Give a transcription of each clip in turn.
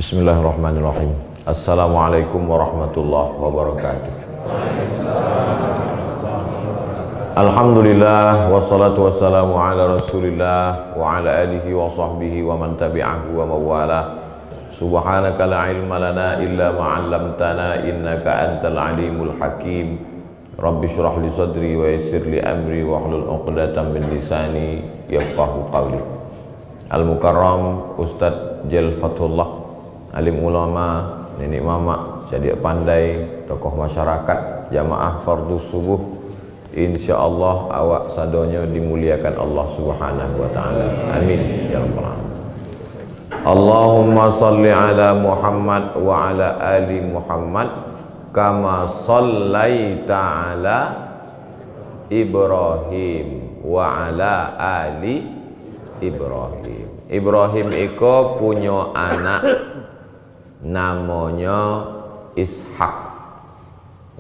Bismillahirrahmanirrahim. Assalamualaikum warahmatullahi wabarakatuh. Alhamdulillah wassalatu wassalamu ala rasulillah wa ala alihi wa sahbihi wa man tabi'ahu wa mawala. Subhanaka la ilma lana illa ma 'allamtana innaka antal alimul hakim. Rabbi shrah li sadri wa yassir li amri wa hlul 'uqdatam min lisani yafqahu qawli. Al-Mukarram Ustadz Jal Fathullah, alim ulama, nenek mama, jadi pandai, tokoh masyarakat, jamaah fardhu subuh. Insyaallah awak sadonyo dimuliakan Allah Subhanahu wa taala. Amin ya rabbal alamin. Allahumma shalli ala Muhammad wa ala ali Muhammad kama shallaita ala Ibrahim wa ala ali Ibrahim. Ibrahim iko punya anak namanya Ishak.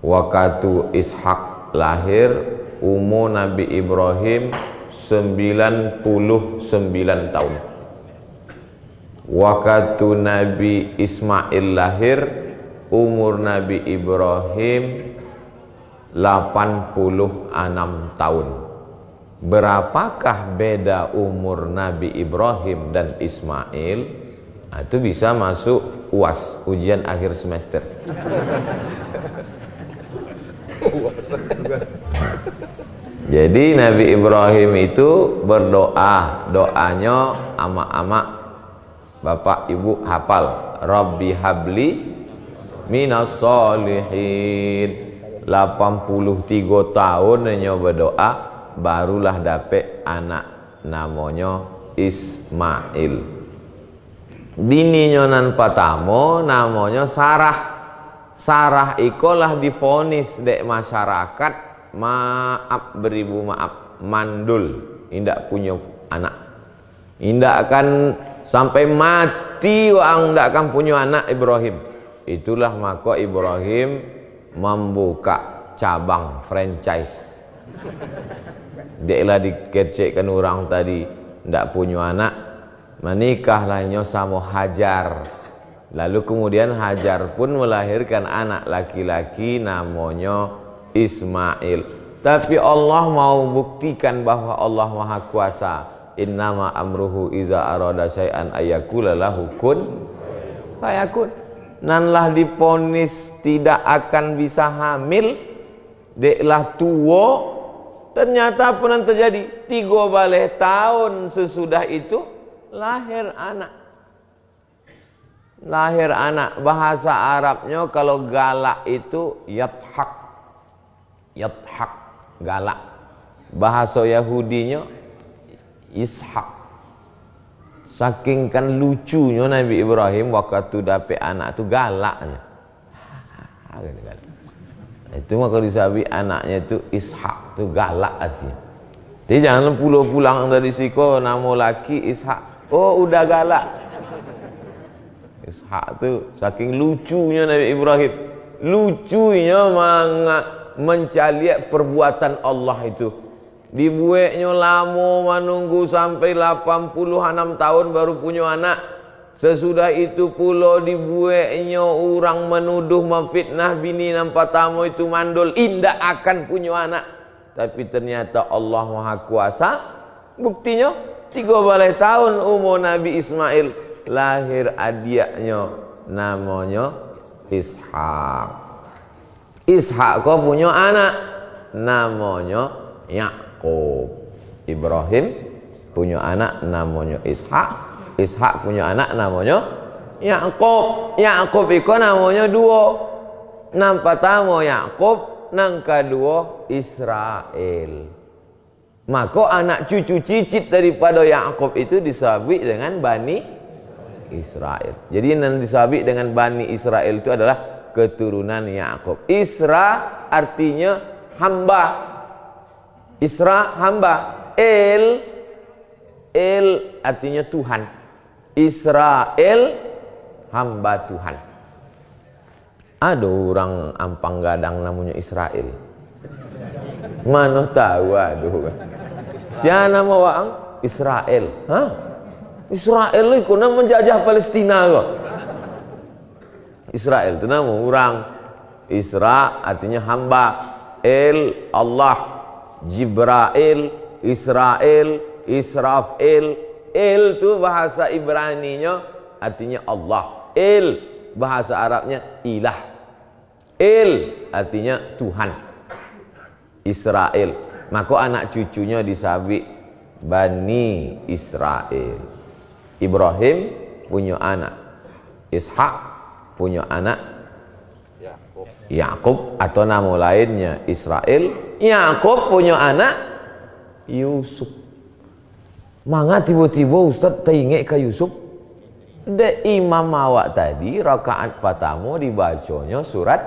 Waktu Ishak lahir, umur Nabi Ibrahim 99 tahun. Waktu Nabi Ismail lahir, umur Nabi Ibrahim 86 tahun. Berapakah beda umur Nabi Ibrahim dan Ismail? Itu bisa masuk UAS, ujian akhir semester. Jadi Nabi Ibrahim itu berdoa, doanya ama-ama bapak ibu hafal, Rabbi habli minas solihin. 83 tahun nyoba berdoa, barulah dapet anak namanya Ismail. Bininya nan patamo namanya Sarah. Sarah ikolah divonis dek masyarakat, maaf beribu maaf, mandul, indak punya anak, indak akan sampai mati wang indak akan punya anak Ibrahim. Itulah maka Ibrahim membuka cabang franchise. Deklah dikecekkan orang tadi ndak punya anak, menikahlahnya sama Hajar. Lalu kemudian Hajar pun melahirkan anak laki-laki namanya Ismail. Tapi Allah mau buktikan bahwa Allah Maha Kuasa. Innama amruhu iza arada syai'an ayyakula lahu kun fayakun. Nanlah diponis tidak akan bisa hamil, deklah tua. Ternyata apa yang terjadi? 3 tahun sesudah itu lahir anak. Lahir anak. Bahasa Arabnya kalau galak itu yathak. Yathak, galak. Bahasa Yahudinya Ishak. Saking kan lucunya Nabi Ibrahim waktu dapet anak itu galaknya. Itu maka disabi anaknya itu Ishak, itu galak aja. Jadi jangan pulang dari siko nama laki Ishak, oh udah galak. Ishak itu saking lucunya Nabi Ibrahim, lucunya mencaliak perbuatan Allah itu. Dibuatnya lama menunggu sampai 86 tahun baru punya anak. Sesudah itu pula dibuatnya orang menuduh memfitnah bini nampak tamu itu mandul, indah akan punya anak. Tapi ternyata Allah Maha Kuasa. Buktinya 3 tahun umur Nabi Ismail, lahir adiknya namanya Ishak. Ishak kau punya anak namanya Yakub. Ibrahim punya anak namanya Ishak. Ishak punya anak namanya Yakub. Yakub itu namanya 2. Nang pertama Yakub, nang kedua Israel. Maka anak cucu cicit daripada Yakub itu disabit dengan Bani Israel. Jadi yang disabit dengan Bani Israel itu adalah keturunan Yakub. Isra artinya hamba. Isra hamba. El artinya Tuhan. Israel hamba Tuhan. Ada orang ampang gadang namanya Israel. Mana tahu, aduh. Siapa nama waang? Israel. Hah? Israel itu menjajah Palestina kok. Israel itu nama orang. Isra artinya hamba, El Allah, Jibrail, Israel, Israfil. El itu bahasa Ibraninya artinya Allah. El bahasa Arabnya ilah. El artinya Tuhan. Israel. Maka anak cucunya disabik Bani Israel. Ibrahim punya anak Ishak, punya anak Yakub atau nama lainnya Israel. Yakub punya anak Yusuf. Manga tiba-tiba Ustaz teringat ke Yusuf. De imam awak tadi rakaat pertama dibacanya surat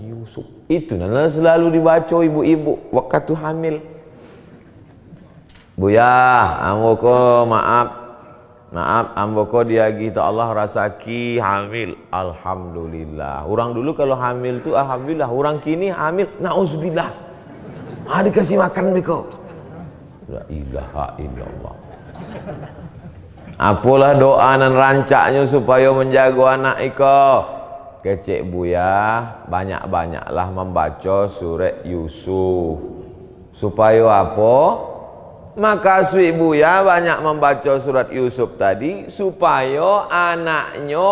Yusuf. Itu nana selalu dibaca ibu-ibu waktu hamil. Buya, ambo maaf, ambo ko dia gitu Allah rasaki hamil. Alhamdulillah. Orang dulu kalau hamil tu alhamdulillah. Orang kini hamil, nauzubillah. Dikasih makan mereka. La ilaha illallah. Apalah doa dan rancaknya supaya menjaga anak iko. Kecek buya, banyak-banyaklah membaca surat Yusuf. Supaya apa? Maka sui buya banyak membaca surat Yusuf tadi supaya anaknya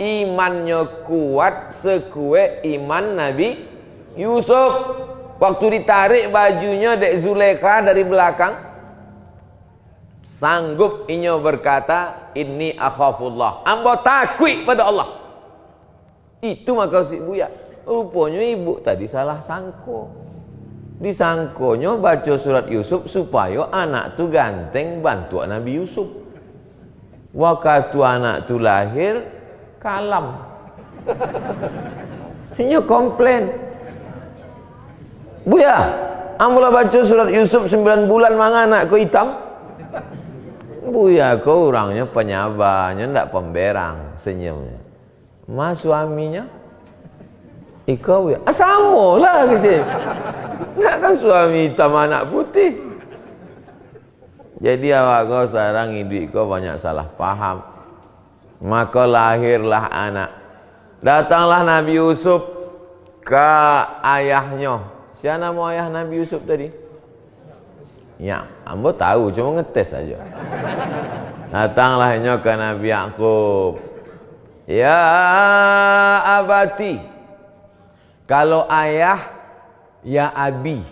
imannya kuat sekue iman Nabi Yusuf. Waktu ditarik bajunya dek Zulekha dari belakang, sanggup inyo berkata, inni akhafullah, ambo takut pada Allah. Itu maka sui buya. Rupanya ibu tadi salah sangko. Disangkonya baca surat Yusuf supaya anak tu ganteng bantu Nabi Yusuf. Waktu anak tu lahir kalam. Dia komplain. Buya, ambolah baca surat Yusuf 9 bulan manga anak kau hitam. Buya kau orangnya penyabarnya ndak pemberang senyumnya. Mas suaminya Iko ya, sama lah ke sini. Nak kan suami hitam anak putih. Jadi awak kau sekarang hidup kau banyak salah paham. Maka lahirlah anak. Datanglah Nabi Yusuf ke ayahnya. Siapa nama ayah Nabi Yusuf tadi? Ya, ambo tahu, cuma ngetes saja. Datanglahnya ke Nabi Yakub. Ya abati. Kalau ayah, ya abi.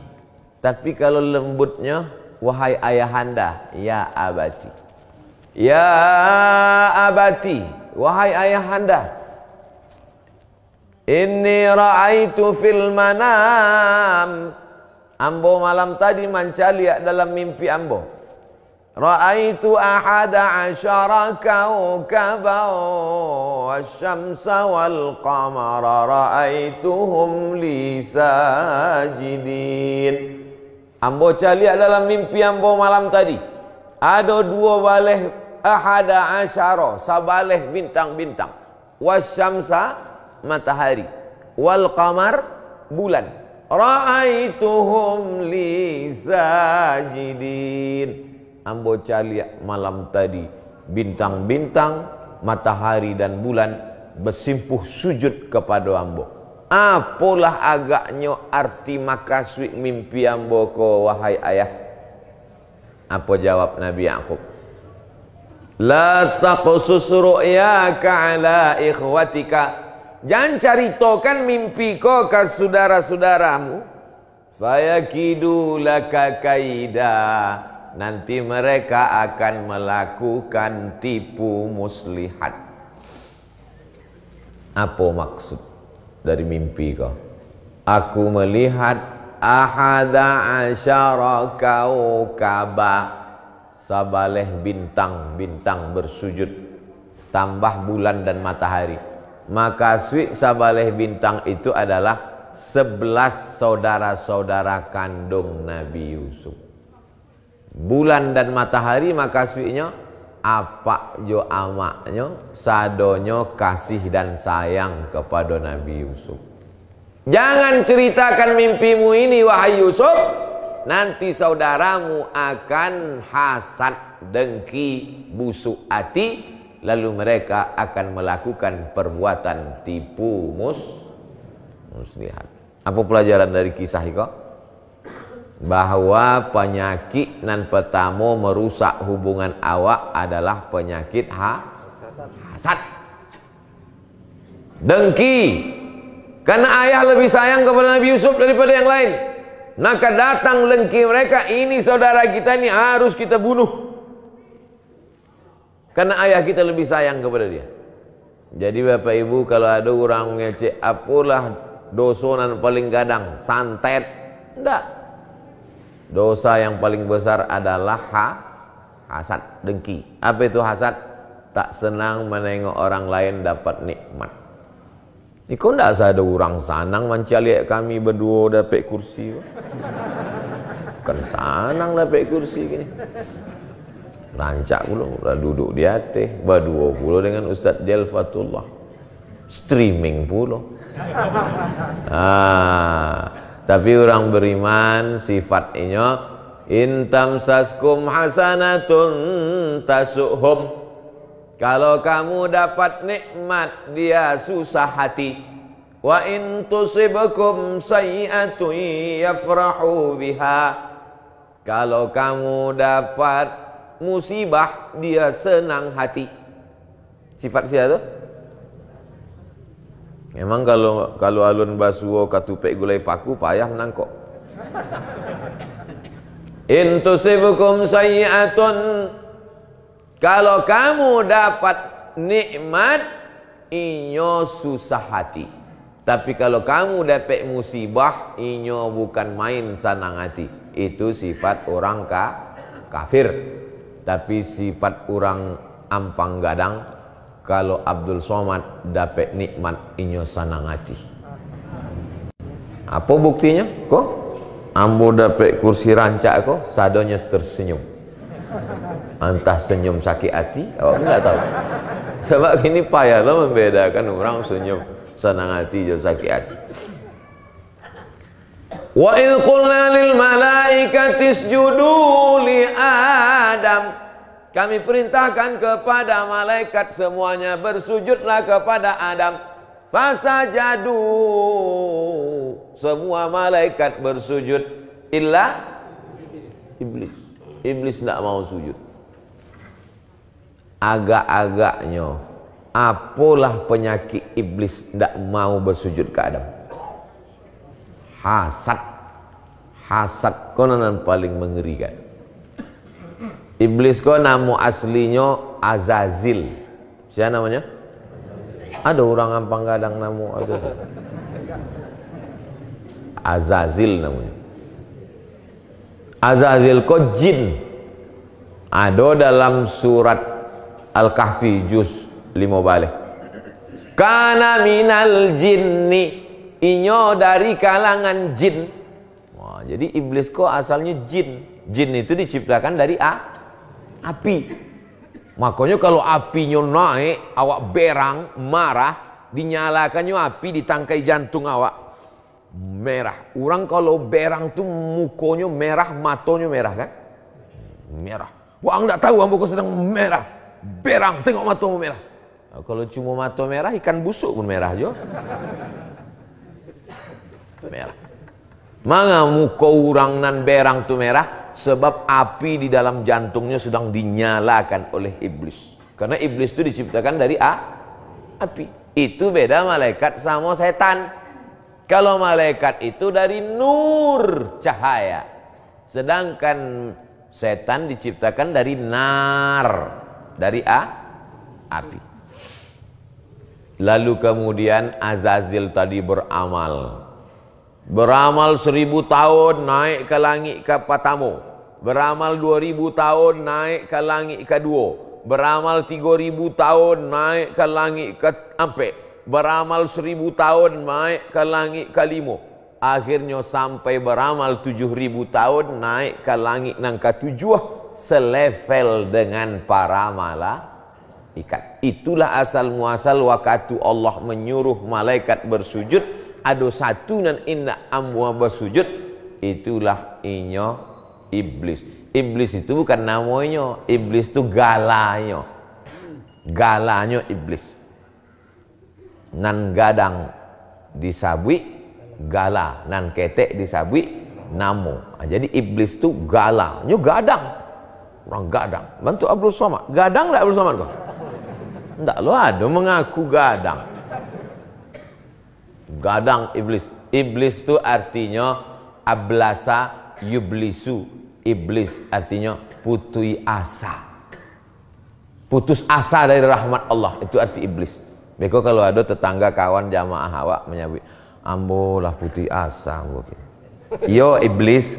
Tapi kalau lembutnya, wahai ayahanda, ya abati. Ya abati, wahai ayahanda. Inni ra'aitu fil manam. Ambo malam tadi mencaliak dalam mimpi ambo. Ra'aitu ahada asyara kawkaban wasyamsa wal qamara ra'aituhum li sajidin. Ambo caliak dalam mimpi ambo malam tadi. Ada 2 baleh ahada asyara, sabaleh bintang-bintang. Wasyamsa matahari, wal qamar bulan. Ra'aituhum li sajidin. Ambo caliak malam tadi bintang-bintang, matahari dan bulan bersimpuh sujud kepada ambo. Apalah agaknya arti makasih mimpi ambo ko wahai ayah? Apa jawab Nabi Yakub? La taqsus ru'yaka ala ikhwatika. Jangan ceritakan mimpi ko ke saudara-saudaramu. Fayakidu laka kaida. Nanti mereka akan melakukan tipu muslihat. Apa maksud dari mimpi kau? Aku melihat ahada asyara kaukaba, sabaleh bintang-bintang bersujud, tambah bulan dan matahari. Maka swi sabaleh bintang itu adalah 11 saudara-saudara kandung Nabi Yusuf. Bulan dan matahari maka suinya apa jo amaknya, sadonyo kasih dan sayang kepada Nabi Yusuf. Jangan ceritakan mimpimu ini wahai Yusuf, nanti saudaramu akan hasad, dengki, busuk hati lalu mereka akan melakukan perbuatan tipu muslihat. Apa pelajaran dari kisah itu? Bahwa penyakit nan pertama merusak hubungan awak adalah penyakit hasad, dengki. Karena ayah lebih sayang kepada Nabi Yusuf daripada yang lain, maka datang dengki mereka, ini saudara kita, ini harus kita bunuh karena ayah kita lebih sayang kepada dia. Jadi Bapak Ibu, kalau ada orang mengecek apalah dosonan paling gadang, santet, enggak. Dosa yang paling besar adalah hasad, dengki. Apa itu hasad? Tak senang menengok orang lain dapat nikmat. Ini kok enggak ada orang sanang mencari kami berdua dapat kursi. Kan sanang dapat kursi gini. Rancak pula, udah duduk di atas, berdua pula dengan Ustaz Jalfatullah, streaming pula. Tapi orang beriman sifatnya intam saskum hasanatun tasuhum. Kalau kamu dapat nikmat, dia susah hati. Wa in tusibakum sayyi'atun yafrahu biha. Kalau kamu dapat musibah, dia senang hati. Sifat siapa tu? Memang kalau alun basuo katupek gulai paku payah menangkok. In tusibukum sayyi'atun, kalau kamu dapat nikmat, inyo susah hati. Tapi kalau kamu dapat musibah, inyo bukan main senang hati. Itu sifat orang kafir. Tapi sifat orang ampang gadang, kalau Abdul Somad dapat nikmat, inyo senang hati. Apa buktinya? Kok ambo dapat kursi rancak kok sadonya tersenyum. Entah senyum sakit hati, awak enggak tahu. Sebab gini payah lah membedakan orang senyum senang hati dan sakit hati. Wa idh qulna lil malaikati isjudu li Adam. Kami perintahkan kepada malaikat semuanya bersujudlah kepada Adam. Fasajadu, semua malaikat bersujud illa iblis. Iblis tidak mau sujud. Agak-agaknya apalah penyakit iblis tidak mau bersujud ke Adam? Hasad konon paling mengerikan. Iblis ko nama aslinya Azazil. Siapa namanya? Ada orang ampang gadang nama Azazil. Azazil namanya. Azazil ko jin. Ada dalam surat Al-Kahfi juz 5 balik. Kana minal jinni, inyo dari kalangan jin. Wah, jadi iblis ko asalnya jin. Jin itu diciptakan dari api. Makanya kalau apinya naik, awak berang, marah, dinyalakannya api di tangkai jantung awak merah. Orang kalau berang tuh mukonya merah, matonya merah kan? Merah. Wah, enggak tahu ambo sedang merah. Berang, tengok matamu merah. Nah, kalau cuma mata merah, ikan busuk pun merah jo. Merah. Manga muka orang nan berang tu merah? Sebab api di dalam jantungnya sedang dinyalakan oleh iblis. Karena iblis itu diciptakan dari api. Itu beda malaikat sama setan. Kalau malaikat itu dari nur, cahaya. Sedangkan setan diciptakan dari nar, dari api. Lalu kemudian Azazil tadi beramal 1000 tahun naik ke langit ke pertama, beramal 2000 tahun naik ke langit kedua, beramal 3000 tahun naik ke langit keempat, beramal 1000 tahun naik ke langit kelima, akhirnya sampai beramal 7000 tahun naik ke langit yang ketujuh, selevel dengan para malaikat. Itulah asal muasal waktu Allah menyuruh malaikat bersujud. Ada satu nan inna amwa bersujud, itulah inyo iblis. Iblis itu bukan namanya, iblis itu galanya. Galanyo iblis. Nan gadang disabui gala, nan ketek disabui namo. Jadi iblis itu gala, nyo gadang. Orang gadang. Bantu Abdul Somad. Gadang enggak Abdul Somad kok? Enggak, lo ada mengaku gadang. Gadang iblis. Iblis itu artinya ablasa yublisu. Iblis artinya putui asa. Putus asa dari rahmat Allah, itu arti iblis. Beko kalau ada tetangga kawan jamaah awak menyebut, ambo lah putih asa, ambo. Yo iblis.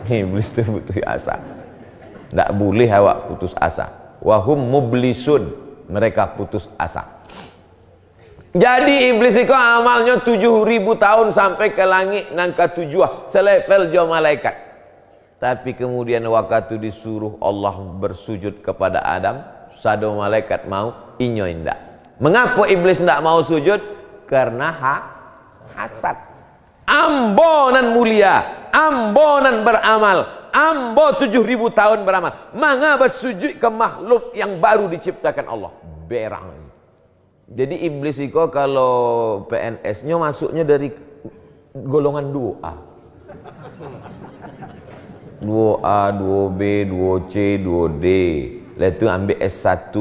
Iblis itu putus asa. Tidak boleh awak putus asa. Wahum mublisun, mereka putus asa. Jadi iblis itu amalnya 7.000 tahun sampai ke langit nang ketujuh, selevel jo malaikat. Tapi kemudian waktu disuruh Allah bersujud kepada Adam, sado malaikat mau, inyo indak. Mengapa iblis tidak mau sujud? Karena hasad. Ambonan mulia, ambonan beramal, ambo 7.000 tahun beramal. Manga bersujud ke makhluk yang baru diciptakan Allah. Berang. Jadi iblis itu kalau PNS-nya masuknya dari golongan 2A. 2A, 2B, 2C, 2D. Lalu itu ambil S1.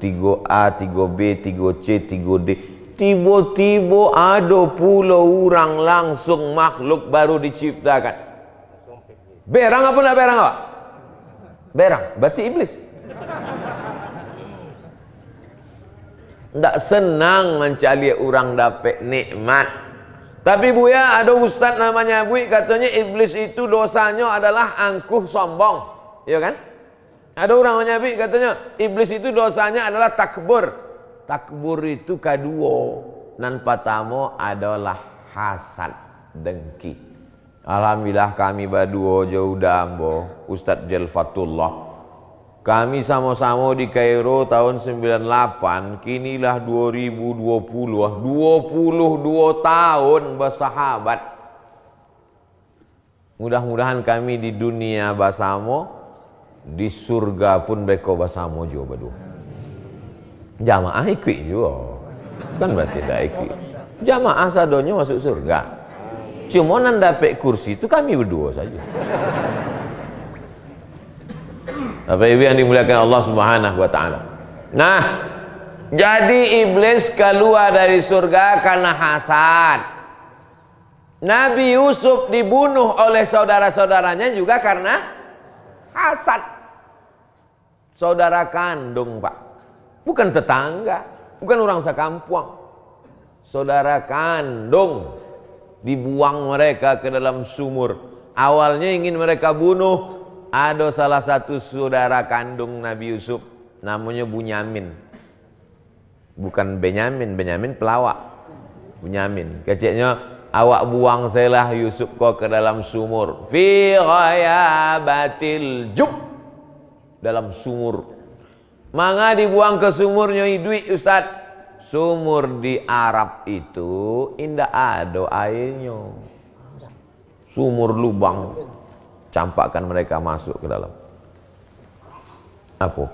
3A, 3B, 3C, 3D. Tiba-tiba ada pula orang langsung makhluk baru diciptakan. Berang apa enggak berang apa? Berang, berarti iblis. Tidak senang mencari orang dapat nikmat. Tapi Buya ada ustaz namanya Bui, katanya iblis itu dosanya adalah angkuh sombong, ya kan? Ada orang namanya Bui, katanya iblis itu dosanya adalah takbur. Takbur itu kedua, nan pertama adalah hasad, dengki. Alhamdulillah kami berdua jauh dambo, Ustaz Jalfatullah. Kami sama-sama di Kairo tahun 98, kinilah 2020, 22 tahun bersahabat. Mudah-mudahan kami di dunia bersama, di surga pun beko bersama juga berdua. Jamaah ikut juga, kan berarti tidak ikut. Jamaah sadonya masuk surga. Cuma nan dapat kursi itu kami berdua saja. Bapak Ibu yang dimuliakan Allah Subhanahu wa taala. Nah, jadi iblis keluar dari surga karena hasad. Nabi Yusuf dibunuh oleh saudara-saudaranya juga karena hasad. Saudara kandung, Pak. Bukan tetangga, bukan orang sekampung. Saudara kandung, dibuang mereka ke dalam sumur. Awalnya ingin mereka bunuh. Ada salah satu saudara kandung Nabi Yusuf, namanya Bunyamin. Bukan Benyamin, Benyamin pelawak. Bunyamin. Keciknya, awak buang selah Yusuf kau ke dalam sumur. Fi ghayabatil jub. Dalam sumur. Manga dibuang ke sumurnya duit Ustaz. Sumur di Arab itu indah ada airnya. Sumur lubang. Campakkan mereka masuk ke dalam. Apa?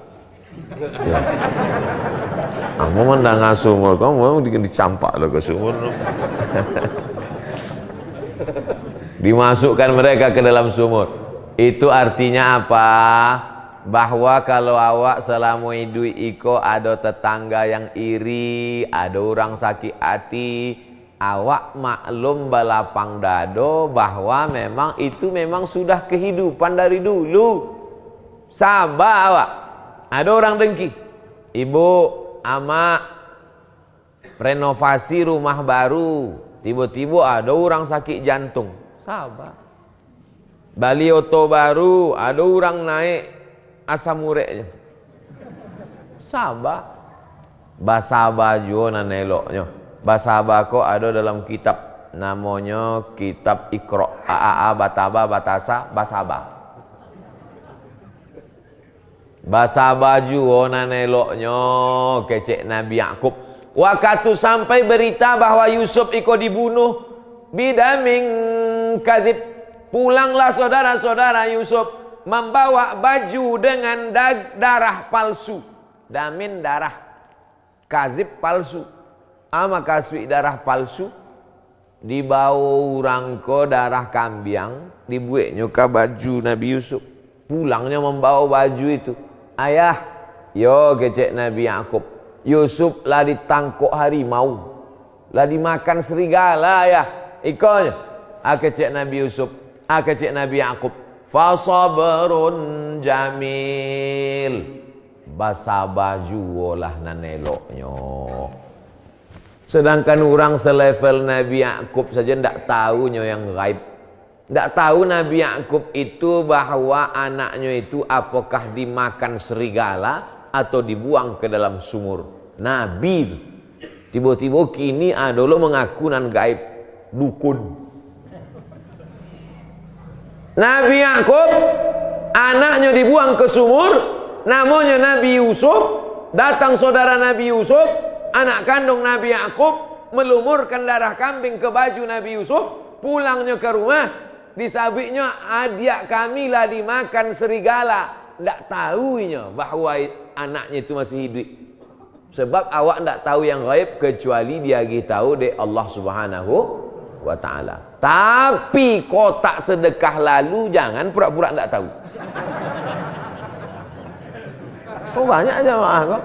Ya. Kamu mendengar sumur, kamu mau dicampak lo ke sumur. Dimasukkan mereka ke dalam sumur. Itu artinya apa? Bahwa kalau awak selama hidup iko ada tetangga yang iri, ada orang sakit hati, awak maklum balapang dado bahwa memang itu memang sudah kehidupan dari dulu. Sabar awak. Ada orang dengki. Ibu, ama renovasi rumah baru. Tiba-tiba ada orang sakit jantung. Sabar. Bali oto baru, ada orang naik asam ureknya. Sabar. Basaba juga nan eloknya. Basaba kok ada dalam kitab namanya kitab Iqra, AAA, Bataba, Batasa, Basaba. Basaba juga nan eloknya kecek Nabi Yakub. Waktu sampai berita bahwa Yusuf iko dibunuh bidaming kadzib, pulanglah saudara-saudara Yusuf membawa baju dengan darah palsu. Damin darah, kazib palsu. Ama kasui darah palsu, dibawa orang ke darah kambiang, dibuatnya ke baju Nabi Yusuf. Pulangnya membawa baju itu. Ayah, yo kecek Nabi Yakub. Yusuf lah ditangkuk harimau, lah dimakan serigala ya. Ikonya, kecek Nabi Yusuf, kecek Nabi Yakub. Fasabrun jamil. Basa baju olah naneloknya. Sedangkan orang selevel Nabi Yakub saja tidak tahunya yang gaib. Tidak tahu Nabi Yakub itu bahwa anaknya itu apakah dimakan serigala atau dibuang ke dalam sumur. Nabi itu. Tiba-tiba kini adalah mengaku nan gaib. Dukun. Nabi Yakub anaknya dibuang ke sumur. Namanya Nabi Yusuf. Datang saudara Nabi Yusuf, anak kandung Nabi Yakub, melumurkan darah kambing ke baju Nabi Yusuf. Pulangnya ke rumah, disabiknya adik kami lah dimakan serigala. Tidak tahunya bahwa anaknya itu masih hidup. Sebab awak tidak tahu yang gaib kecuali dia tahu dari Allah Subhanahu wa ta'ala. Tapi kotak sedekah lalu jangan pura-pura tidak tahu. Kok banyak jamaah kok?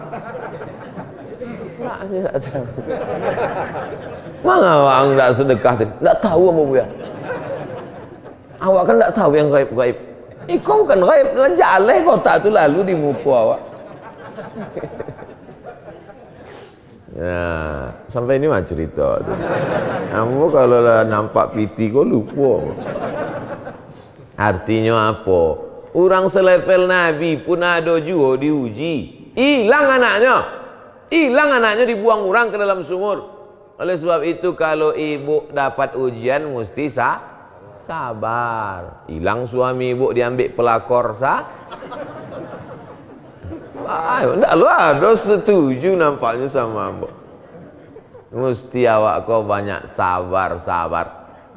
Tidak tahu. Mana orang tidak sedekah tadi? Tidak tahu apa buya? Awak kan tidak tahu yang gaib-gaib. Kau bukan gaib, jaleh kotak itu lalu di muka awak. Nah, sampai ini mah cerita. Kamu kalau nampak piti kau lupa. Artinya apa? Orang selevel Nabi pun ada juga diuji. Hilang anaknya dibuang orang ke dalam sumur. Oleh sebab itu kalau ibu dapat ujian mesti sabar. Hilang suami ibu diambil pelakor tidak lu ada setuju nampaknya sama ibu. Mesti awak kau banyak sabar.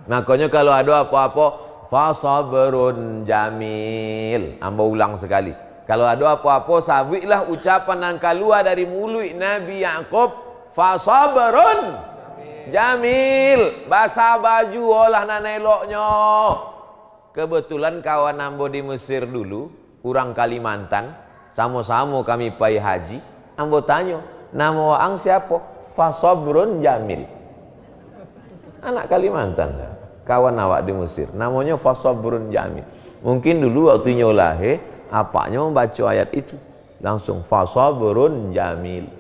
Makanya kalau ada apa-apa, fasabrun jamil. Amba ulang sekali. Kalau ada apa-apa, sabiklah ucapan yang keluar dari mulut Nabi Yakub. Fasabrun jamil. Basah baju olah nan eloknya. Kebetulan kawan ambo di Mesir dulu, orang Kalimantan, sama-sama kami pai haji. Ambo tanya, nama ang siapa? Fasabrun jamil. Anak Kalimantan kan? Kawan awak di Mesir, namanya Fasabrun jamil. Mungkin dulu waktu nyolahe, apaknya membaca ayat itu, langsung Fasabrun jamil.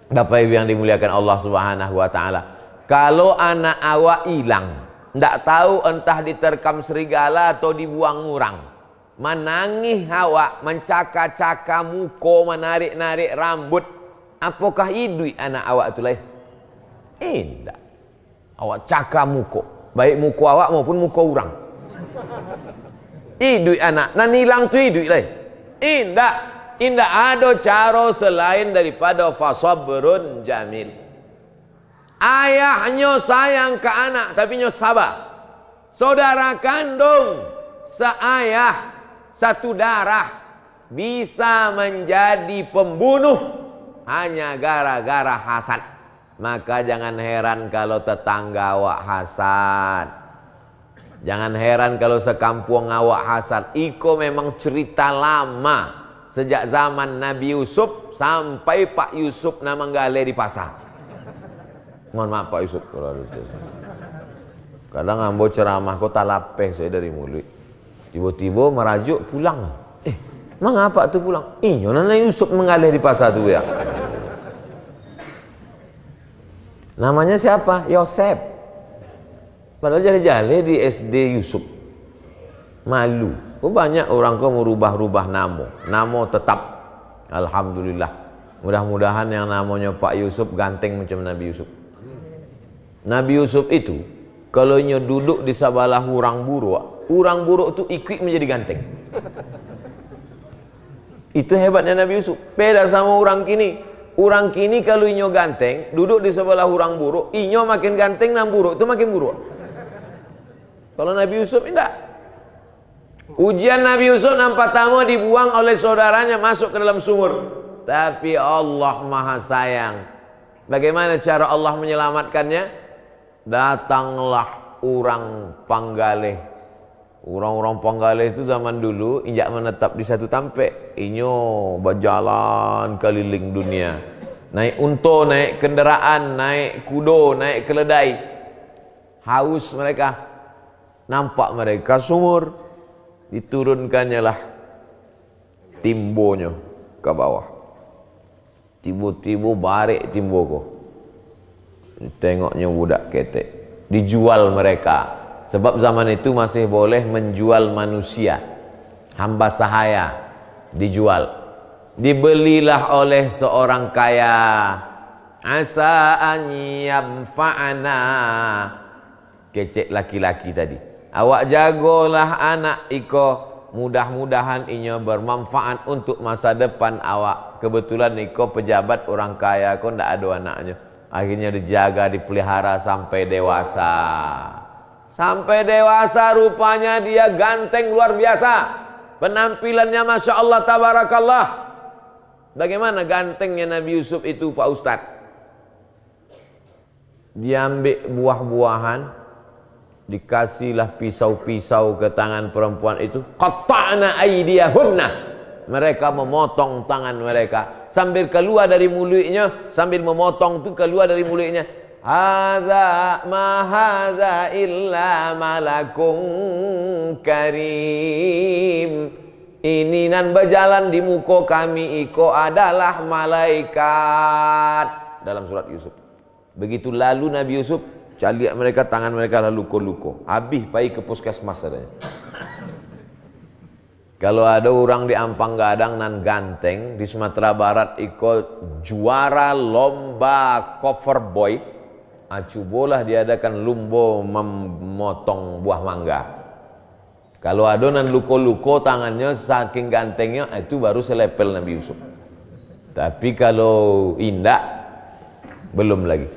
Bapak Ibu yang dimuliakan Allah Subhanahu wa ta'ala, kalau anak awak hilang, tidak tahu entah diterkam serigala atau dibuang orang, menangis awak, mencaka-caka muka, menarik-narik rambut, apakah hidup anak awak itu lah? Tidak. Awak cakap muka, baik muka awak maupun muka orang. Hidup anak, nan hilang tu hidup lah. Indah ada cara selain daripada fasabrun jamil. Ayahnya sayang ke anak, tapi nya sabar. Saudara kandung, seayah, satu darah, bisa menjadi pembunuh hanya gara-gara hasad. Maka jangan heran kalau tetangga awak hasad. Jangan heran kalau sekampung awak hasad. Iko memang cerita lama. Sejak zaman Nabi Yusuf sampai Pak Yusuf nama gale di pasar. Mohon maaf Pak Yusuf kalau itu. Kadang ambo ceramah kok talapeh saya dari mulut. Tiba-tiba merajuk pulang. Mengapa tu pulang? Nyonya Yusuf mengalih di pasar tu ya. Namanya siapa? Yosef. Padahal jale-jale di SD Yusuf. Malu. Banyak orang kau merubah-rubah nama tetap. Alhamdulillah. Mudah-mudahan yang namanya Pak Yusuf ganteng macam Nabi Yusuf. Nabi Yusuf itu kalau nya duduk di sebelah orang buruk tu ikut menjadi ganteng. Itu hebatnya Nabi Yusuf. Beda sama orang kini. Orang kini kalau inyo ganteng, duduk di sebelah orang buruk, inyo makin ganteng dan buruk itu makin buruk. Kalau Nabi Yusuf tidak. Ujian Nabi Yusuf yang pertama dibuang oleh saudaranya masuk ke dalam sumur. Tapi Allah Maha Sayang. Bagaimana cara Allah menyelamatkannya? Datanglah orang Panggalih. Orang-orang Panggalih itu zaman dulu injak menetap di satu tampek, inyo berjalan keliling dunia. Naik unta, naik kenderaan, naik kudo, naik keledai. Haus mereka. Nampak mereka sumur. Diturunkannya lah timbonya ke bawah. Tiba-tiba barik timbo ko. Tengoknya budak ketek. Dijual mereka. Sebab zaman itu masih boleh menjual manusia. Hamba sahaya. Dijual. Dibelilah oleh seorang kaya. Asa an yamfa'ana. Kecek laki-laki tadi. Awak jagolah anak iko. Mudah-mudahan inya bermanfaat untuk masa depan awak. Kebetulan iko pejabat orang kaya, kau ndak ada anaknya. Akhirnya dijaga, dipelihara sampai dewasa. Sampai dewasa rupanya dia ganteng luar biasa. Penampilannya Masya Allah tabarakallah. Bagaimana gantengnya Nabi Yusuf itu Pak Ustadz? Dia ambil buah-buahan, dikasihlah pisau-pisau ke tangan perempuan itu. Qata'na aydiyahunna. Mereka memotong tangan mereka. Sambil keluar dari mulutnya, sambil memotong itu keluar dari mulutnya. Hadza ma hadza illa malakun karim. Ini nan berjalan di muka kami iko adalah malaikat. Dalam surat Yusuf. Begitu lalu Nabi Yusuf, lihat mereka, tangan mereka lalu luko-luko. Habis pergi ke puskesmas adanya. Kalau ada orang di Ampang Gadang nan ganteng di Sumatera Barat ikut juara lomba cover boy, acubolah diadakan lumba memotong buah mangga. Kalau ada nan luko-luko tangannya saking gantengnya, itu baru selepel Nabi Yusuf. Tapi kalau indak belum lagi.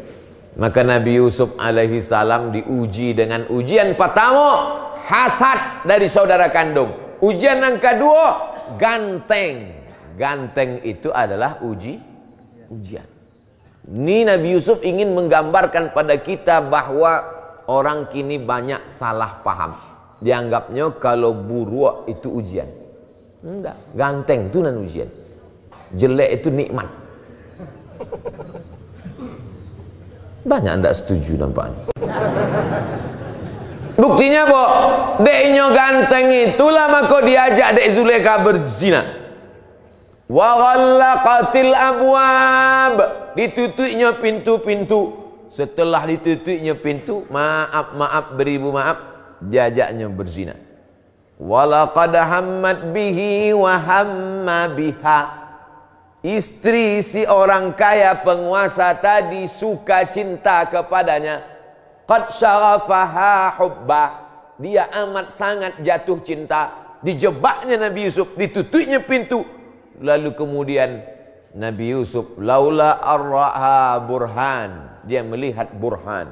Maka Nabi Yusuf alaihi salam diuji dengan ujian pertama, hasad dari saudara kandung. Ujian yang kedua, ganteng. Ganteng itu adalah ujian. Ini Nabi Yusuf ingin menggambarkan pada kita bahwa orang kini banyak salah paham. Dianggapnya kalau buruk itu ujian. Enggak, ganteng itu nan ujian. Jelek itu nikmat. Banyak anda setuju nampaknya. Buktinya bo, deknya ganteng itulah maka diajak dek Zulekha berzina. Wa ghallaqatil abwab, ditutupnya pintu-pintu. Setelah ditutupnya pintu, maaf beribu maaf, diajaknya berzina. Walaqad hammat bihi wa hamma biha. Istri si orang kaya penguasa tadi suka cinta kepadanya. Qad syaghafaha hubba. Dia amat sangat jatuh cinta. Dijebaknya Nabi Yusuf, ditutupnya pintu. Lalu kemudian Nabi Yusuf laula arraha burhan. Dia melihat burhan.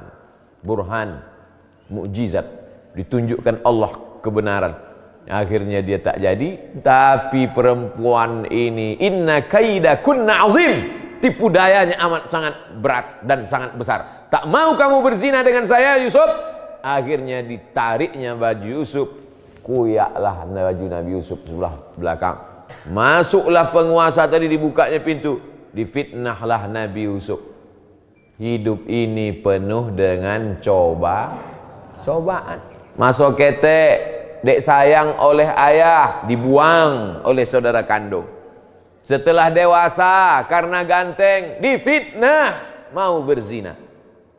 Burhan, mukjizat. Ditunjukkan Allah kebenaran. Akhirnya dia tak jadi. Tapi perempuan ini, inna kaida kunna azim. Tipu dayanya amat sangat berat dan sangat besar. Tak mau kamu berzina dengan saya Yusuf. Akhirnya ditariknya baju Yusuf. Kuyaklah baju Nabi Yusuf sebelah belakang. Masuklah penguasa tadi, dibukanya pintu. Difitnahlah Nabi Yusuf. Hidup ini penuh dengan cobaan. Masuk ketek. Dek sayang oleh ayah, dibuang oleh saudara kandung. Setelah dewasa karena ganteng, difitnah mau berzina.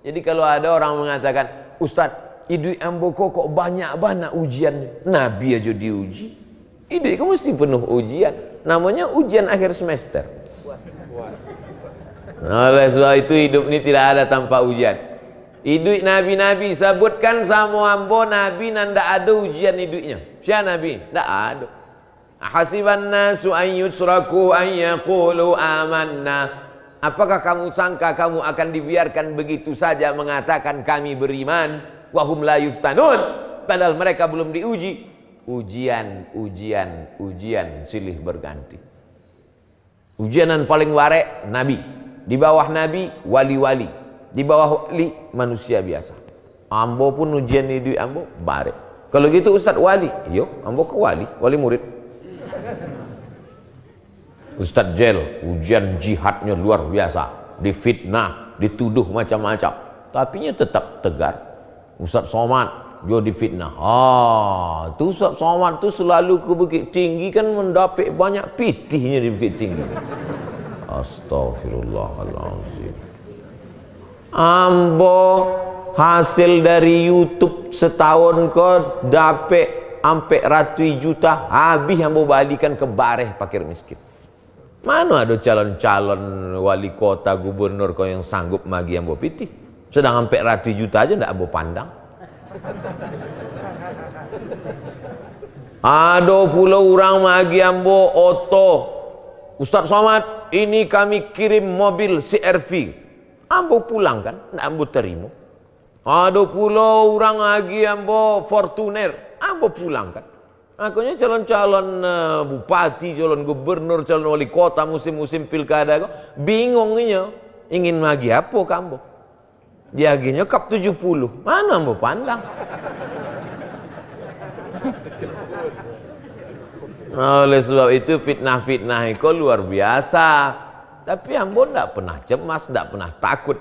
Jadi kalau ada orang mengatakan, Ustadz, hidup amboko kok banyak ujian. Nabi aja diuji. Hidup kamu mesti penuh ujian. Namanya ujian akhir semester. Oleh sebab itu hidup ini tidak ada tanpa ujian. Hidup nabi-nabi sebutkan sama ambo nabi nanda ada ujian hidupnya. Siapa nabi? Tak ada. Hasiban nasu an yusraku an yaqulu amanna. Apakah kamu sangka kamu akan dibiarkan begitu saja mengatakan kami beriman? Wahum la yuftanun. Padahal mereka belum diuji. ujian, ujian, ujian silih berganti. Ujianan paling warek Nabi, di bawah Nabi wali-wali, di bawah wali manusia biasa. Ambo pun ujian di ambo barek. Kalau gitu Ustaz wali, yo ambo ke wali, wali murid. Ustaz Jel, ujian jihadnya luar biasa, difitnah, dituduh macam-macam, tapinya tetap tegar. Ustaz Somad, dia difitnah. Tu Ustaz Somad tu selalu ke Bukit Tinggi kan mendapat banyak pitihnya di Bukit Tinggi. Astaghfirullahaladzim. Ambo hasil dari YouTube setahun kau dapat sampai ratus juta, habis ambo balikan ke bareh fakir miskin. Mana ada calon-calon wali kota, gubernur kau yang sanggup magi ambo pitih? Sedang sampai ratus juta aja ndak ambo pandang. Ada pula orang magi ambo oto. Ustaz Somad, ini kami kirim mobil CR-V. Ambo pulang kan, ndak ambo terima. Ada pula orang lagi ambo Fortuner, ambo pulang kan. Akhirnya calon-calon bupati, calon gubernur, calon wali kota musim-musim pilkada kok bingungnya ingin lagi apa kambo. Dia akhirnya kap 70. Mana ambo pandang? Oleh sebab itu fitnah-fitnah itu luar biasa. Tapi ambo tidak pernah cemas, tidak pernah takut.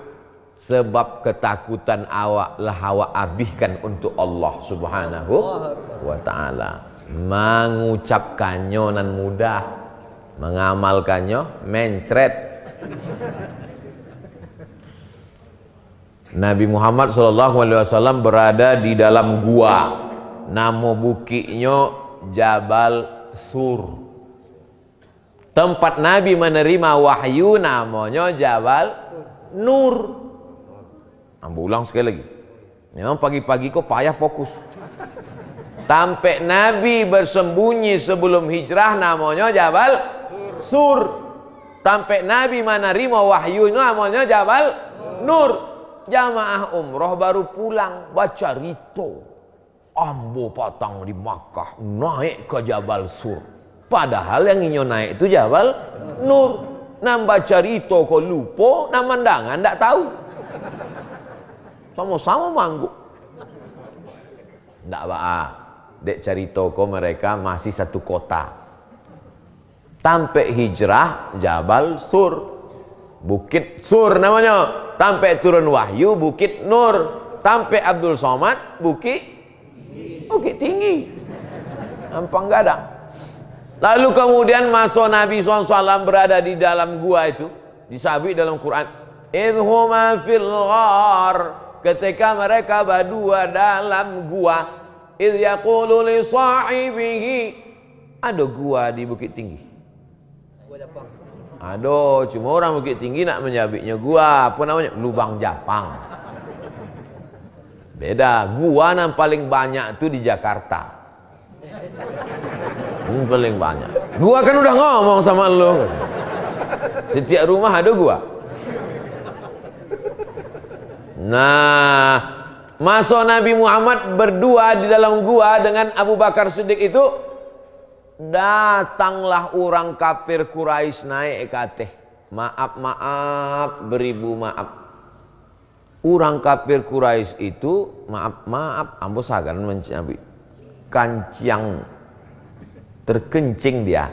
Sebab ketakutan awak lah awak abihkan untuk Allah Subhanahu wa ta'ala. Mengucapkannya nan mudah, mengamalkannya mencret. Nabi Muhammad SAW berada di dalam gua. Nama bukitnya Jabal Sur. Tempat Nabi menerima wahyu namanya Jabal Nur. Ambo ulang sekali lagi. Memang pagi-pagi kok payah fokus. Sampai Nabi bersembunyi sebelum hijrah namanya Jabal Sur. Sampai Nabi menerima wahyu namanya Jabal Nur. Jamaah umroh baru pulang baca rito. Ambo patang di Makkah naik ke Jabal Sur. Padahal yang inyo naik itu Jabal Nur. Nambah cerita kok lupa, namandangan ndak tahu. Sama-sama mangguk. Ndak apa. Dek cerita kok mereka masih satu kota. Sampai hijrah Jabal Sur. Bukit Sur namanya. Sampai turun wahyu Bukit Nur. Sampai Abdul Somad Bukit Tinggi. Ampang Gadang. Lalu kemudian masuk Nabi SAW berada di dalam gua itu. Disabit dalam Quran. Idhuma fil ghar. Ketika mereka berdua dalam gua. Idh yaqulu li sahibihi. Ada gua di Bukit Tinggi. Ada, cuma orang Bukit Tinggi nak menyabitnya gua. Apa namanya? Lubang Japang. Beda. Gua yang paling banyak itu di Jakarta. Paling banyak. Gua kan udah ngomong sama lo. Setiap rumah ada gua. Nah, masuk Nabi Muhammad berdua di dalam gua dengan Abu Bakar Siddiq itu, datanglah orang kafir Quraisy naik ke atas. Maaf, beribu maaf. Orang kafir Quraisy itu maaf, ambo sagan mencabi kancing terkencing dia.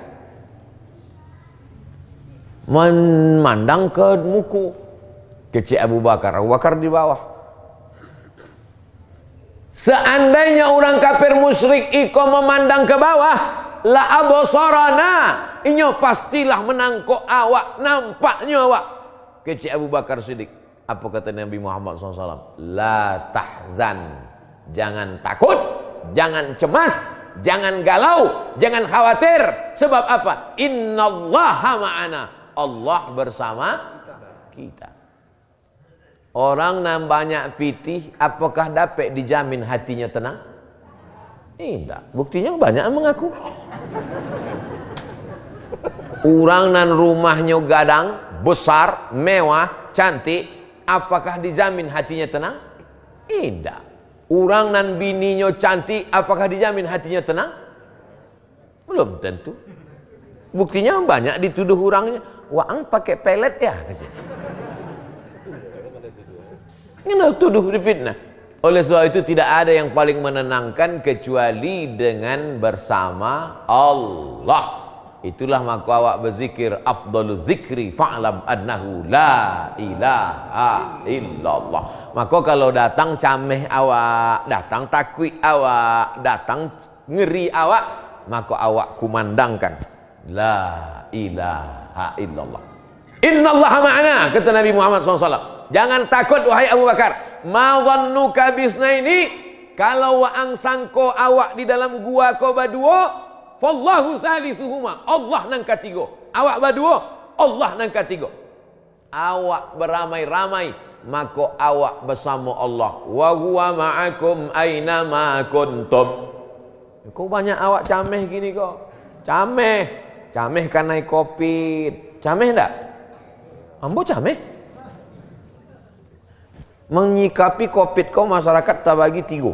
Memandang ke muku. Kecil Abu Bakar di bawah. Seandainya orang kafir musyrik iko memandang ke bawah, la absarana, inyo pastilah menangkok awak, nampaknya awak. Kecil Abu Bakar Siddiq. Apa kata Nabi Muhammad SAW? La tahzan, jangan takut, jangan cemas, jangan galau, jangan khawatir. Sebab apa? Innallaha ma'ana. Allah bersama kita. Orang yang banyak pitih, apakah dapat dijamin hatinya tenang? Tidak. Buktinya banyak yang mengaku. Orang nan rumahnya gadang, besar, mewah, cantik, apakah dijamin hatinya tenang? Tidak. Orang nan bininya cantik, apakah dijamin hatinya tenang? Belum tentu. Buktinya banyak dituduh orangnya, Waang pakai pelet ya. Ini tuduh difitnah. Oleh sebab itu tidak ada yang paling menenangkan kecuali dengan bersama Allah. Itulah maka awak berzikir, afdalu zikri fa'lam annahu la ilaha illallah. Maka kalau datang cameh awak, datang takwik awak, datang ngeri awak, maka awak kumandangkan la ilaha illallah. Innallaha ma'ana, kata Nabi Muhammad SAW. Jangan takut wahai Abu Bakar. Ma dhannuka bisnaini, kalau waang sangko awak di dalam gua kau berdua, fallahu salisuhuma, Allah nang katigo. Awak berdua, Allah nang katigo. Awak beramai-ramai, maka awak bersama Allah. Wa huwa ma'akum aina ma kuntum. Kau banyak awak cameh gini kau. Cameh. Cameh kan naik Covid. Cameh enggak? Ambo cameh. Menyikapi Covid kau masyarakat tak bagi tiga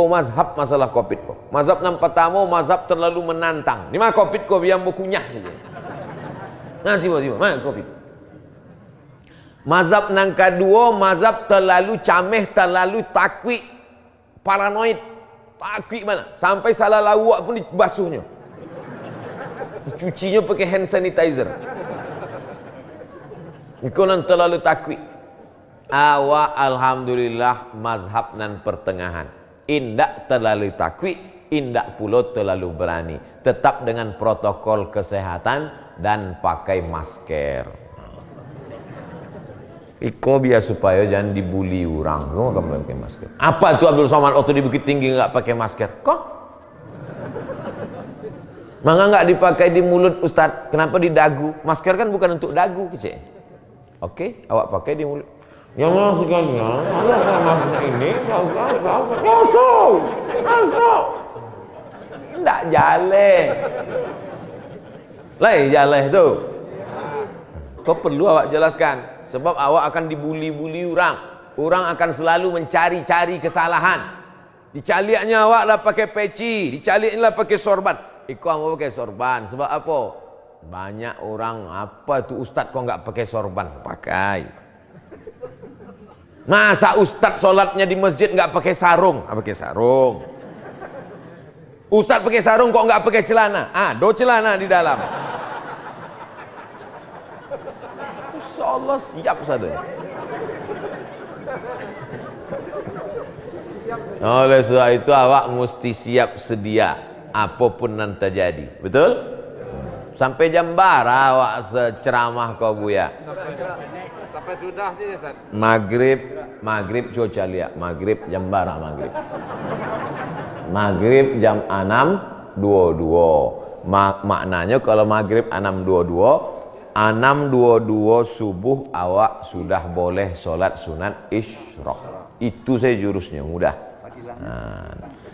mazhab masalah Covid kau. Mazhab yang pertama, mazhab terlalu menantang. Ni mah Covid kau biar mau kunyah gitu. Nah, tiba-tiba, mana Covid? Mazhab yang kedua, mazhab terlalu cameh, terlalu takwik, paranoid. Takwik mana? Sampai salah lawak pun dibasuhnya. Cucinya pakai hand sanitizer. Kau nan terlalu takwik. Awak alhamdulillah mazhab nan pertengahan. Indak terlalu takwik, indak pula terlalu berani. Tetap dengan protokol kesehatan dan pakai masker. Iko biar supaya jangan dibully orang. Kau akan pakai masker. Apa tu Abdul Somad waktu di Bukit Tinggi enggak pakai masker? Kok? Maka enggak dipakai di mulut Ustaz? Kenapa di dagu? Masker kan bukan untuk dagu, kecil. Oke, awak pakai di mulut. Yang maksudnya, ada maksudnya ini, masuk. Enggak jale. Lai jale tu. Kau perlu awak jelaskan, sebab awak akan dibuli-buli orang. Orang akan selalu mencari-cari kesalahan. Dicaliaknya awak lah pakai peci, dicaliaknya lah pakai sorban. Ikut mau pakai sorban, sebab apa? Banyak orang, apa tu Ustaz kau enggak pakai sorban? Pakai. Masa Ustaz solatnya di masjid enggak pakai sarung? Pakai sarung. Ustaz pakai sarung kok enggak pakai celana? Do celana di dalam. Insyaallah siap saja. Oleh sebab itu awak mesti siap sedia apapun yang terjadi. Betul? Sampai jam bara awak seceramah kau buya. Sampai sudah sih Ustaz. Maghrib cuaca lihat. Maghrib jam bara maghrib. Maghrib jam 6.22. Maknanya kalau maghrib 6.22, 6.22 subuh awak sudah boleh solat sunat isyraq. Itu saya jurusnya mudah.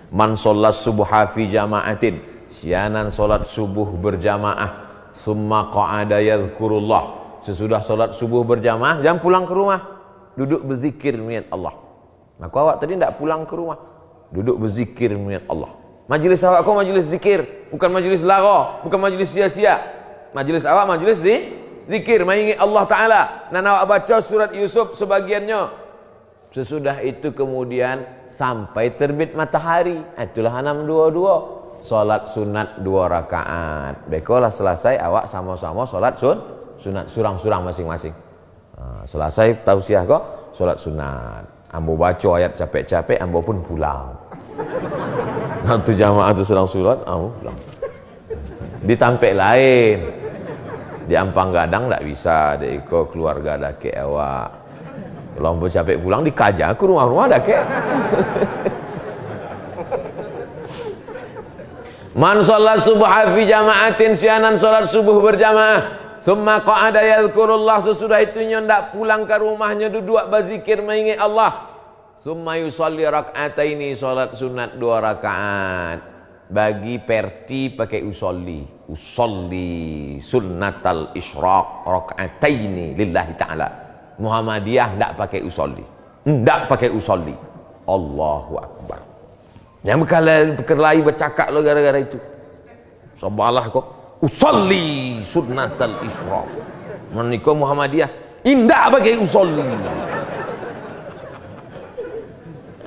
Man sholat subuha fi jama'atin, sianan solat subuh berjamaah, summa qa'ada yadhkurullah. Sesudah solat subuh berjamaah, jangan pulang ke rumah, duduk berzikir mengingat Allah. Maka awak tadi tidak pulang ke rumah, duduk berzikir mengingat Allah. Majlis awak kau majlis zikir, bukan majlis lara, bukan majlis sia-sia. Majlis awak majlis zikir, mengingat Allah Ta'ala. Dan awak baca surat Yusuf sebagiannya. Sesudah itu kemudian sampai terbit matahari, itulah 6.22. Solat sunat 2 rakaat. Bekolah selesai awak sama-sama solat sunat surang-surang masing-masing. Selesai tausiah kok solat sunat. Ambo baca ayat capek-capek, ambo pun pulang. Nanti jamaah tu sedang solat, ambo pulang. Di tampek lain, di Ampang Gadang tak bisa, dia ikut keluarga dake awak. Kalau ambo capek pulang, dikajak ke rumah-rumah dake. Man sholat subuh fi jama'atin, sianan sholat subuh berjamaah. Summa qa'ada yadhkurullah, sesudah itu ndak pulang ke rumahnya, duduk berzikir mengingat Allah. Summa yusalli rak'ataini, sholat sunat 2 rakaat. Bagi perti pakai usolli sunnatal isyraq rak'ataini lillahi ta'ala. Muhammadiyah ndak pakai usolli, ndak pakai usolli. Allahu Akbar. Yang berkelahi bercakap lo gara-gara itu. Sabalah kok usolli sunnatal isra. Menikah Muhammadiyah indah pakai usolli.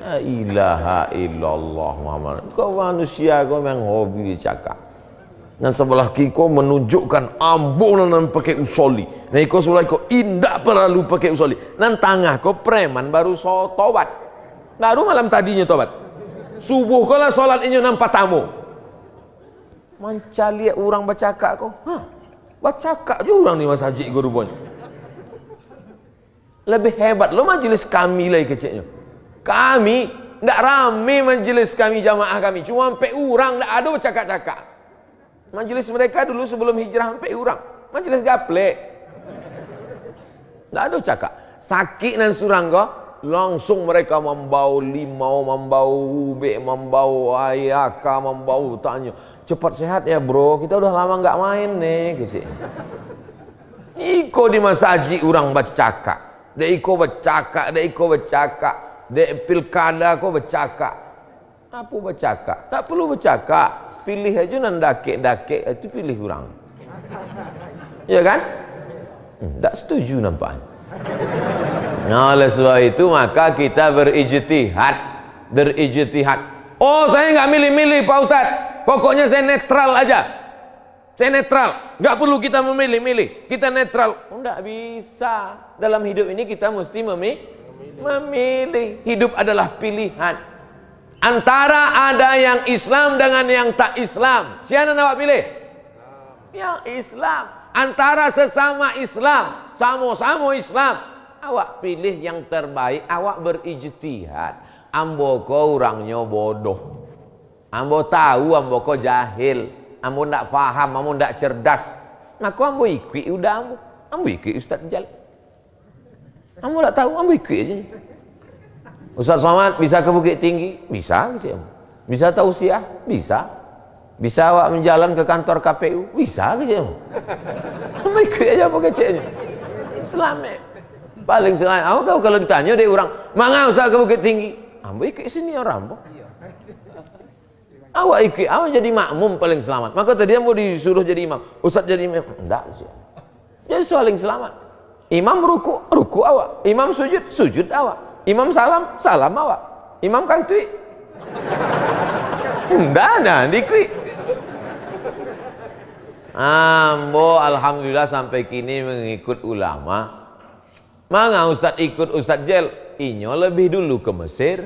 La ilaha illallah Muhammad. Kau manusia kau memang hobi cakap. Dan sebelah kiko menunjukkan ambunan pakai usolli. Nah kau sebelah kau indah perlu pakai usolli. Dan tengah kau preman baru tobat. Baru malam tadinya tobat. Subuh kau lah solat ini nampak tamu. Manca lihat orang bercakap kau. Hah, bercakap je orang ni masjid kau rupanya. Lebih hebat lo majlis kami lagi kecilnya. Kami tidak rame majlis kami, jamaah kami. Cuma sampai orang tidak ada bercakap-cakap. Majlis mereka dulu sebelum hijrah sampai orang. Majlis gaplek. Tidak ada cakap. Sakit dan surang kau, langsung mereka membau limau, membau ubek, membau ayaka, membau tanya. Cepat sehat ya bro, kita udah lama nggak main nih. Iko di masjid orang bercakap. Iko bercakap, iko bercakap. Dek pilkada kau bercakap. Apa bercakap? Tak perlu bercakap. Pilih aja nan dakek-dakek itu pilih kurang. Ya kan? Tak setuju nampaknya. Nah, oleh sebab itu maka kita berijtihad. Berijtihad. Oh, saya nggak milih-milih Pak Ustadz. Pokoknya saya netral aja. Saya netral. Nggak perlu kita memilih-milih. Kita netral. Oh, nggak bisa. Dalam hidup ini kita mesti memilih. Hidup adalah pilihan. Antara ada yang Islam dengan yang tak Islam. Siapa nak pilih? Yang Islam. Antara sesama Islam, sama-sama Islam, awak pilih yang terbaik. Awak berijtihad. Ambo kau orangnya bodoh. Ambo tahu, ambo kau jahil. Ambo tak faham, ambo tak cerdas. Maka ambo ikut udah ambo ikut Ustaz Jalil. Ambo tak tahu, ambo ikut aja. Ustaz Somad bisa ke Bukit Tinggi? Bisa. Bisa tausiah? Bisa. Bisa awak menjalan ke kantor KPU? Bisa ke Ambo ikut aja apa kecilnya. Selamat. Paling selamat. Awak tahu kalau ditanya dari orang, "Mana Ustaz ke Bukit Tinggi?" Ambo ikut sini orang, Ambo. Awak ikut, awak jadi makmum paling selamat. Maka tadi ambo disuruh jadi imam. Ustaz jadi imam? Enggak. Jadi paling selamat. Imam ruku awak. Imam sujud awak. Imam salam awak. Imam kantui. Enggak ada dikri. Ambo alhamdulillah sampai kini mengikut ulama. Manga Ustaz ikut Ustaz Jel? Inyo lebih dulu ke Mesir.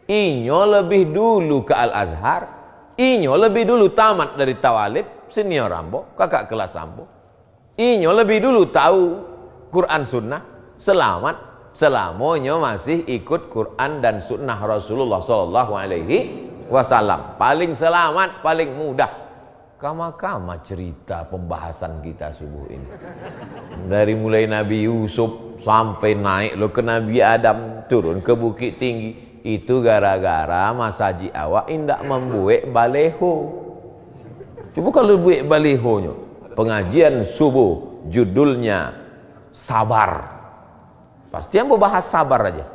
Inyo lebih dulu ke Al-Azhar. Inyo lebih dulu tamat dari Tawalib. Senior Ambo, kakak kelas Ambo. Inyo lebih dulu tahu Quran Sunnah. Selamat. Selamanya masih ikut Quran dan Sunnah Rasulullah SAW. Paling selamat, paling mudah. Kama-kama cerita pembahasan kita subuh ini. Dari mulai Nabi Yusuf sampai naik lo ke Nabi Adam, turun ke Bukit Tinggi. Itu gara-gara masjid awak indak membuat baleho. Coba kalau buat balehonya. Pengajian subuh judulnya sabar. Pasti yang bahas sabar aja.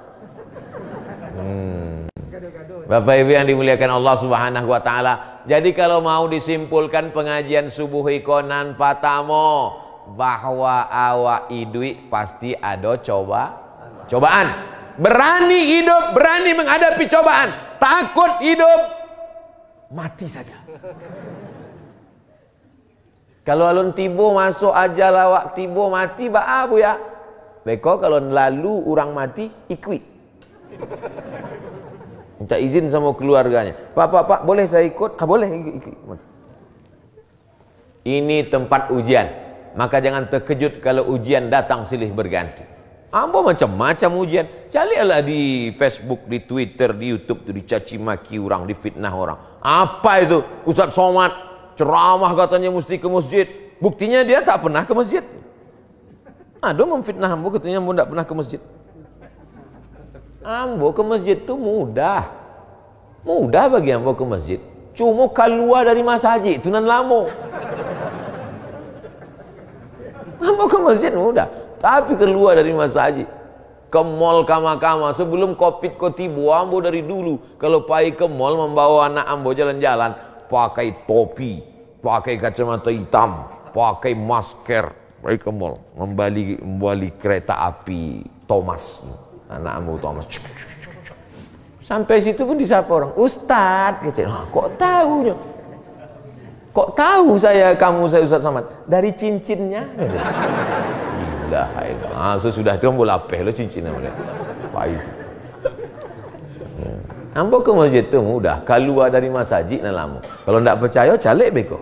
Bapak Ibu yang dimuliakan Allah Subhanahu wa taala. Jadi kalau mau disimpulkan pengajian subuh ikonan patamo bahwa awak idui pasti ada cobaan. Berani hidup, berani menghadapi cobaan. Takut hidup, mati saja. Kalau alun tibo masuk aja lawak tibo mati baabu ya. Beko kalau lalu orang mati ikut. Minta izin sama keluarganya. Pak, boleh saya ikut? Boleh ikut. Ini tempat ujian. Maka jangan terkejut kalau ujian datang silih berganti. Ambo macam-macam ujian. Carilah di Facebook, di Twitter, di YouTube tuh dicaci maki orang, difitnah orang. Apa itu? Ustaz Somad ceramah katanya mesti ke masjid. Buktinya dia tak pernah ke masjid. Ada memfitnah ambo katanya ambo tak pernah ke masjid. Ambo ke masjid itu mudah. Mudah bagi ambo ke masjid. Cuma keluar dari masjid itu nan lama. Ambo ke masjid mudah. Tapi keluar dari masjid ke mall kama-kama sebelum covid kau tiba. Ambo dari dulu kalau pergi ke mall membawa anak ambo jalan-jalan pakai topi, pakai kacamata hitam, pakai masker, pergi ke mall membali kereta api Thomas, anak ambo Thomas. Sampai situ pun disapa orang, Ustadz, kok tahu? Kok tahu saya Ustadz Somad? Dari cincinnya. Sudah itu ambo lapeh lo cincinnya boleh. Faiz. Ambo ke masjid tu mudah, keluar dari masjid nak lama. Kalau ndak percaya calik beko.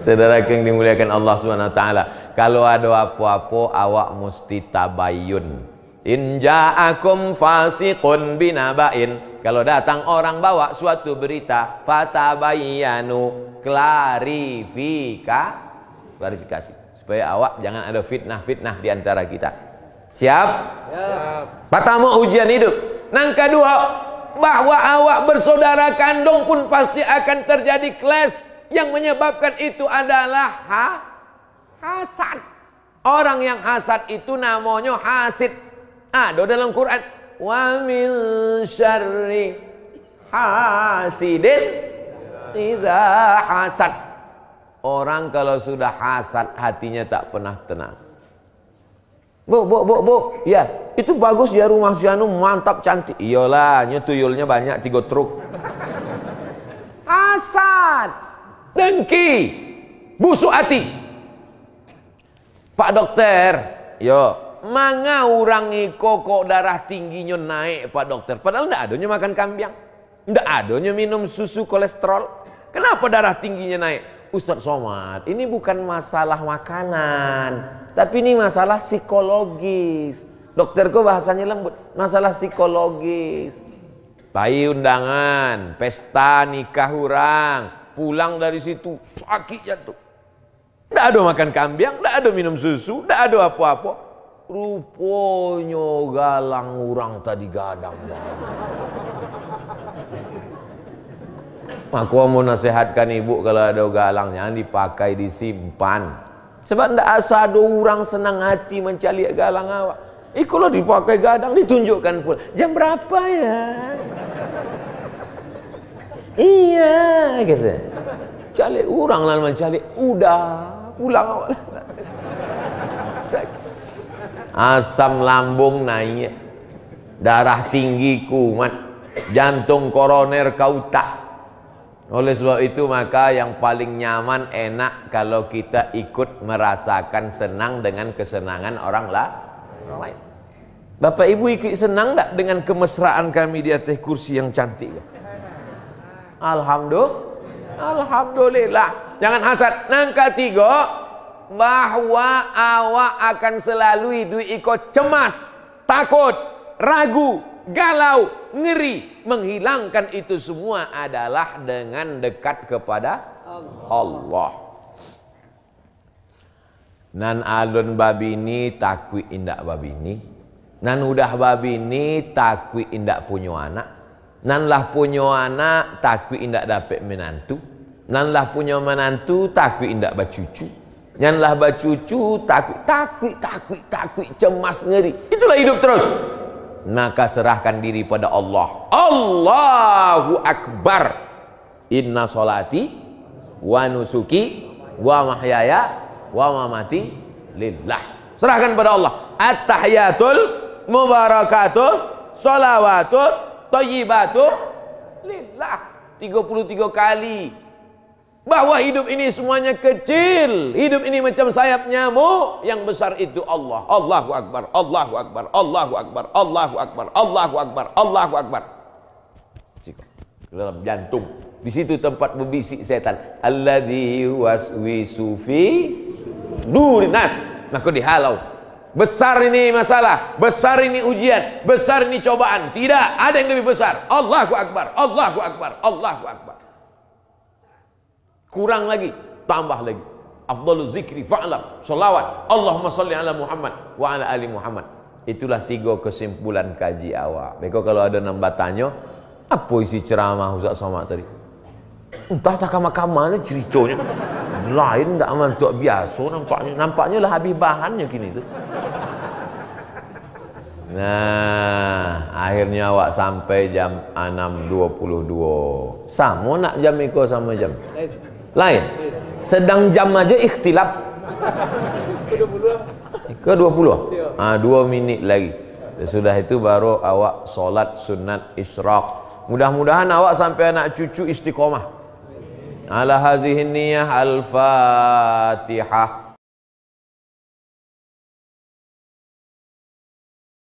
Saudara yang dimuliakan Allah Subhanahu wa taala, kalau ada apa-apa awak mesti tabayyun. In ja'akum fasiqun binaba'in. Kalau datang orang bawa suatu berita, fatabayyanu, klarifikasi supaya awak jangan ada fitnah-fitnah di antara kita. Siap? Siap. Pertama ujian hidup. Yang kedua, bahwa awak bersaudara kandung pun pasti akan terjadi clash. Yang menyebabkan itu adalah hasad. Orang yang hasad itu namanya hasid. Ada dalam Quran, wa min syarri hasidin idza hasad. Orang kalau sudah hasad hatinya tak pernah tenang. Bu, ya itu bagus ya rumah si Anu, mantap cantik. Iyalah, tuyulnya banyak 3 truk. Hasad, dengki, busuk hati. Pak dokter, yo. Manga orang iko kok darah tingginya naik Pak dokter. Padahal ndak adanya makan kambing, ndak adanya minum susu kolesterol. Kenapa darah tingginya naik? Ustadz Somad, ini bukan masalah makanan, tapi ini masalah psikologis. Dokterku bahasanya lembut, masalah psikologis. Bayi undangan, pesta nikah orang, pulang dari situ sakit jantung. Ndak ada makan kambing, ndak ada minum susu, ndak ada apa-apa. Rupanya galang orang tadi gadang. Aku mau nasihatkan ibu kalau ada galang jangan dipakai, disimpan. Sebab ndak asa ada orang senang hati mencari galang awak. Kalau dipakai gadang ditunjukkan pula. Jam berapa ya? Iya gitu. Cari orang lah mencari. Udah pulang awak. Sakit. Asam lambung naik, darah tinggi kumat, jantung koroner kautak. Oleh sebab itu maka yang paling nyaman enak kalau kita ikut merasakan senang dengan kesenangan orang lain. Bapak ibu ikut senang tak dengan kemesraan kami di atas kursi yang cantik? Alhamdulillah. Jangan hasad. Yang ketiga, bahwa awak akan selalu hidup ikut cemas, takut, ragu, galau, ngeri. Menghilangkan itu semua adalah dengan dekat kepada Allah. Nan alun babini takwi indak babini, nan udah babini takwi indak punya anak, nan lah punya anak takwi indak dapat menantu, nan lah punya menantu takwi indak bacucu. Janganlah bacucu, takut, cemas, ngeri. Itulah hidup terus. Maka serahkan diri pada Allah. Allahu Akbar. Inna solati wa nusuki wa mahyaya wa mamati lillah. Serahkan pada Allah. At-tahiyatul mubarakatul salawatul thayyibatu lillah. 33 kali. Bahwa hidup ini semuanya kecil. Hidup ini macam sayap nyamuk. Yang besar itu Allah. Allahu Akbar, Allahu Akbar, Allahu Akbar, Allahu Akbar, Allahu Akbar, Allahu Akbar. Dalam jantung. Di situ tempat berbisik setan. Alladzi waswisu fi sudurinas. Maka dihalau. Besar ini masalah, besar ini ujian, besar ini cobaan. Tidak ada yang lebih besar. Allahu Akbar, Allahu Akbar, Allahu Akbar. Kurang lagi, tambah lagi. Afdalul zikri fa'lam, salawat. Allahumma salli ala Muhammad wa ala ali Muhammad. Itulah 3 kesimpulan kaji awak. Beko kalau ada nambah tanya, apa isi ceramah Ustaz Somad tadi? Entah tak kama-kama ni ceritanya. Lain tak mantuk biasa nampaknya lah habis bahannya kini tu. Nah, akhirnya awak sampai jam 6.22. Sama nak jam Iko sama jam? Lain. Sedang jam aja ikhtilaf. Ke 20? 2 minit lagi. Sesudah itu baru awak solat sunat isyraq. Mudah-mudahan awak sampai anak cucu istiqomah. Ala hazihin niyah al-Fatihah.